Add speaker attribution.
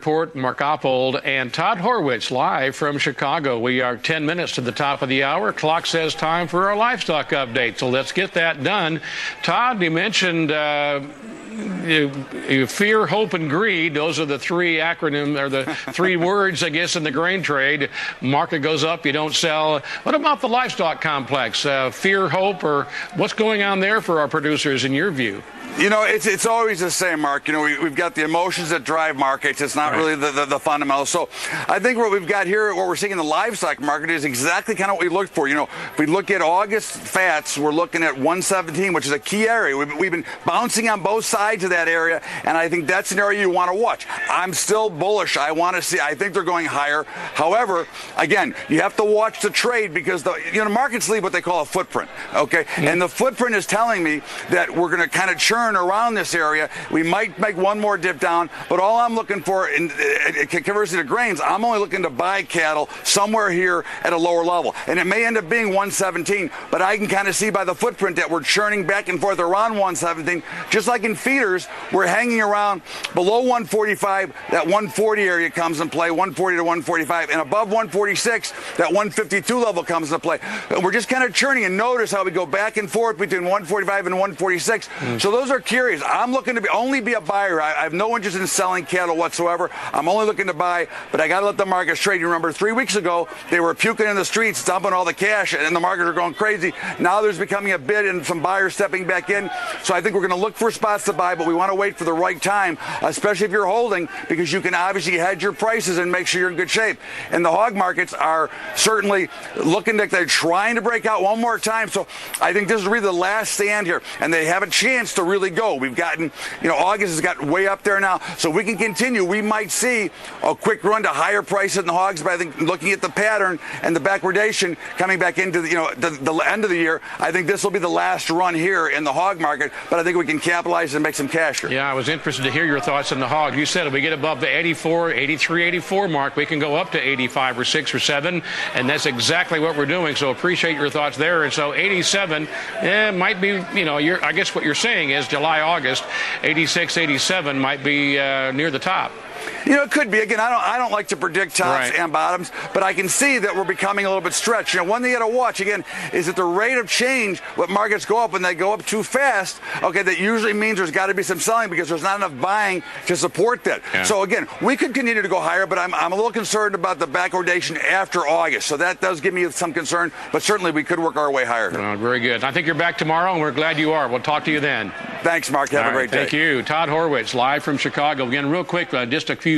Speaker 1: Report, Mark Oppold and Todd Horwitz live from Chicago. We are 10 minutes to the top of the hour. Clock says time for our livestock update, so let's get that done. Todd, you mentioned fear, hope, and greed. Those are the three acronyms, or the three words, I guess, in the grain trade. Market goes up, you don't sell. What about the livestock complex? Fear, hope, or what's going on there for our producers in your view?
Speaker 2: You know, it's always the same, Mark. You know, we've got the emotions that drive markets. It's not really the fundamentals. So I think what we've got here, what we're seeing in the livestock market is exactly kind of what we looked for. You know, if we look at August fats, we're looking at 117, which is a key area. We've been bouncing on both sides of that area, and I think that's an area you want to watch. I'm still bullish. I think they're going higher. However, again, you have to watch the trade because the markets leave what they call a footprint, okay? And the footprint is telling me that we're going to kind of churn around this area. We might make one more dip down, but all I'm looking for, conversely to grains, I'm only looking to buy cattle somewhere here at a lower level. And it may end up being 117, but I can kind of see by the footprint that we're churning back and forth around 117. Just like in feeders, we're hanging around below 145. That 140 area comes in play, 140 to 145, and above 146, that 152 level comes into play. We're just kind of churning, and notice how we go back and forth between 145 and 146. So those are curious. I'm looking to only be a buyer. I have no interest in selling cattle whatsoever. I'm only looking to buy, but I got to let the markets trade. You remember 3 weeks ago, they were puking in the streets, dumping all the cash, and the markets are going crazy. Now there's becoming a bid and some buyers stepping back in. So I think we're going to look for spots to buy, but we want to wait for the right time, especially if you're holding, because you can obviously hedge your prices and make sure you're in good shape. And the hog markets are certainly looking like they're trying to break out one more time. So I think this is really the last stand here, and they have a chance to really go. We've gotten, August has got way up there now, so we can continue. We might see a quick run to higher prices in the hogs, but I think looking at the pattern and the backwardation coming back into the end of the year, I think this will be the last run here in the hog market, but I think we can capitalize and make some cash here.
Speaker 1: Yeah, I was interested to hear your thoughts on the hog. You said if we get above the 84, 83, 84 mark, we can go up to 85 or 6 or 7, and that's exactly what we're doing, so appreciate your thoughts there. And so 87 might be, I guess what you're saying is July, August, 86, 87 might be near the top.
Speaker 2: It could be. Again, I don't like to predict tops and bottoms, but I can see that we're becoming a little bit stretched. One thing you got to watch, again, is that the rate of change, when markets go up, when they go up too fast, okay, that usually means there's got to be some selling because there's not enough buying to support that. Yeah. So, again, we could continue to go higher, but I'm a little concerned about the backwardation after August. So that does give me some concern, but certainly we could work our way higher.
Speaker 1: Very good. I think you're back tomorrow, and we're glad you are. We'll talk to you then.
Speaker 2: Thanks, Mark. Have a great day.
Speaker 1: Thank you. Todd Horwitz, live from Chicago. Again, real quick, just a few